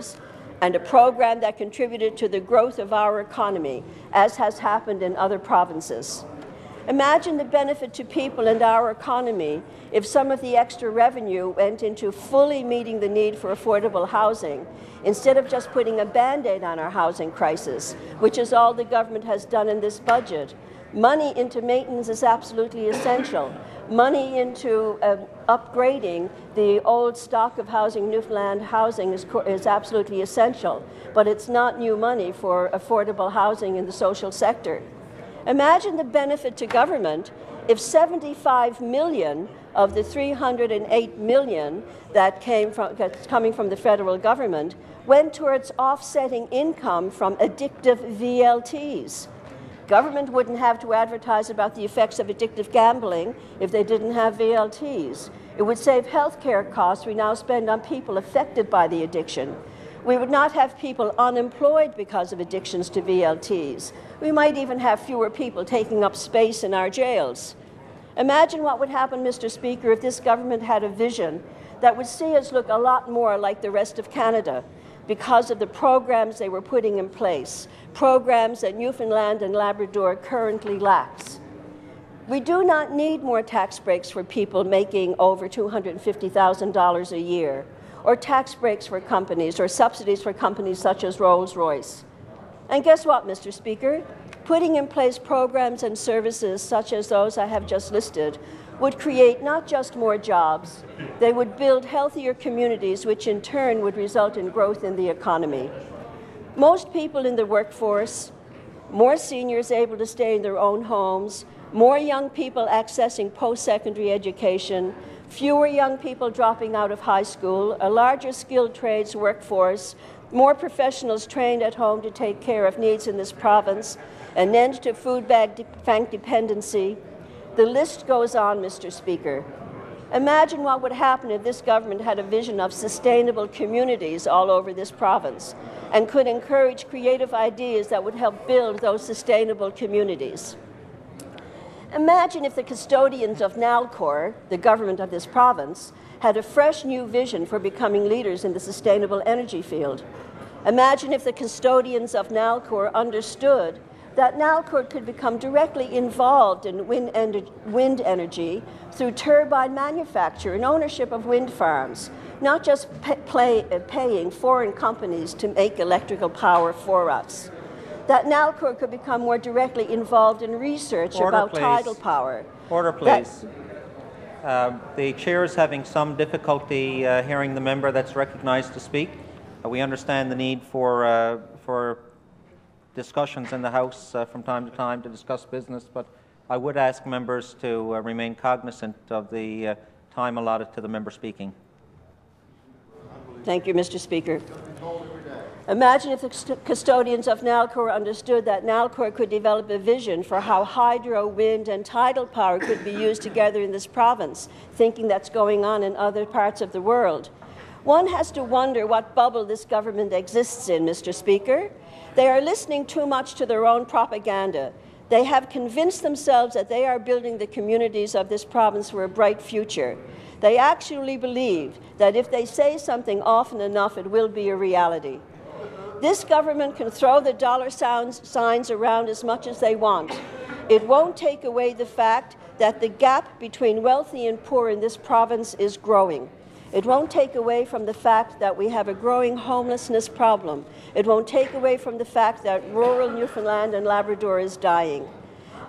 workforce, and a program that contributed to the growth of our economy, as has happened in other provinces. Imagine the benefit to people and our economy if some of the extra revenue went into fully meeting the need for affordable housing, instead of just putting a Band-Aid on our housing crisis, which is all the government has done in this budget. Money into maintenance is absolutely essential. Money into upgrading the old stock of housing, Newfoundland housing, is absolutely essential, but it's not new money for affordable housing in the social sector. Imagine the benefit to government if 75 million of the 308 million that's coming from the federal government went towards offsetting income from addictive VLTs. Government wouldn't have to advertise about the effects of addictive gambling if they didn't have VLTs. It would save health care costs we now spend on people affected by the addiction. We would not have people unemployed because of addictions to VLTs. We might even have fewer people taking up space in our jails. Imagine what would happen, Mr. Speaker, if this government had a vision that would see us look a lot more like the rest of Canada because of the programs they were putting in place, programs that Newfoundland and Labrador currently lacks. We do not need more tax breaks for people making over $250,000 a year, or tax breaks for companies, or subsidies for companies such as Rolls-Royce. And guess what, Mr. Speaker? Putting in place programs and services such as those I have just listed would create not just more jobs, they would build healthier communities, which in turn would result in growth in the economy. Most people in the workforce, more seniors able to stay in their own homes, more young people accessing post-secondary education, fewer young people dropping out of high school, a larger skilled trades workforce, more professionals trained at home to take care of needs in this province, an end to food bank dependency. The list goes on, Mr. Speaker. Imagine what would happen if this government had a vision of sustainable communities all over this province and could encourage creative ideas that would help build those sustainable communities. Imagine if the custodians of Nalcor, the government of this province, had a fresh new vision for becoming leaders in the sustainable energy field. Imagine if the custodians of Nalcor understood that Nalcor could become directly involved in wind energy through turbine manufacture and ownership of wind farms, not just paying foreign companies to make electrical power for us. That Nalcor could become more directly involved in research about tidal power. Order, please. The chair is having some difficulty hearing the member that's recognized to speak. We understand the need for discussions in the House from time to time to discuss business, but I would ask members to remain cognizant of the time allotted to the member speaking. Thank you, Mr. Speaker. Imagine if the custodians of Nalcor understood that Nalcor could develop a vision for how hydro, wind, and tidal power could be used together in this province, thinking that's going on in other parts of the world. One has to wonder what bubble this government exists in, Mr. Speaker. They are listening too much to their own propaganda. They have convinced themselves that they are building the communities of this province for a bright future. They actually believe that if they say something often enough, it will be a reality. This government can throw the dollar signs around as much as they want. It won't take away the fact that the gap between wealthy and poor in this province is growing. It won't take away from the fact that we have a growing homelessness problem. It won't take away from the fact that rural Newfoundland and Labrador is dying.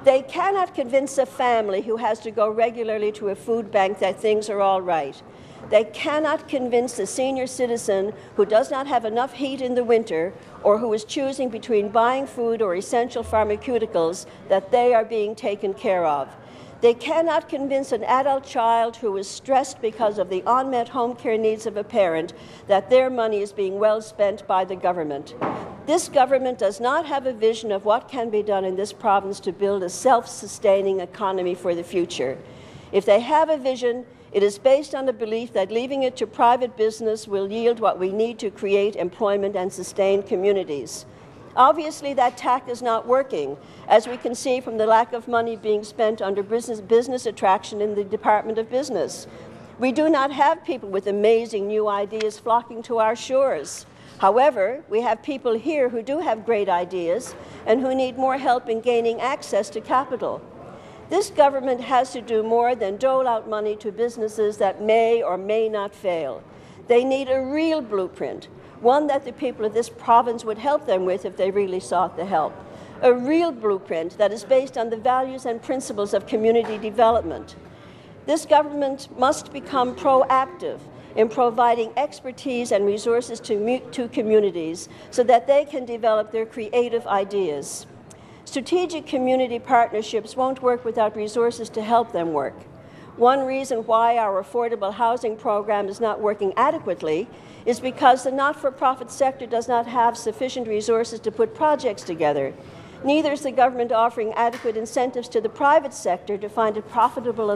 They cannot convince a family who has to go regularly to a food bank that things are all right. They cannot convince a senior citizen who does not have enough heat in the winter or who is choosing between buying food or essential pharmaceuticals that they are being taken care of. They cannot convince an adult child who is stressed because of the unmet home care needs of a parent that their money is being well spent by the government. This government does not have a vision of what can be done in this province to build a self-sustaining economy for the future. If they have a vision, it is based on the belief that leaving it to private business will yield what we need to create employment and sustain communities. Obviously, that tack is not working, as we can see from the lack of money being spent under business attraction in the Department of Business. We do not have people with amazing new ideas flocking to our shores. However, we have people here who do have great ideas and who need more help in gaining access to capital. This government has to do more than dole out money to businesses that may or may not fail. They need a real blueprint, one that the people of this province would help them with if they really sought the help. A real blueprint that is based on the values and principles of community development. This government must become proactive in providing expertise and resources to communities so that they can develop their creative ideas. Strategic community partnerships won't work without resources to help them work. One reason why our affordable housing program is not working adequately is because the not-for-profit sector does not have sufficient resources to put projects together. Neither is the government offering adequate incentives to the private sector to find it profitable enough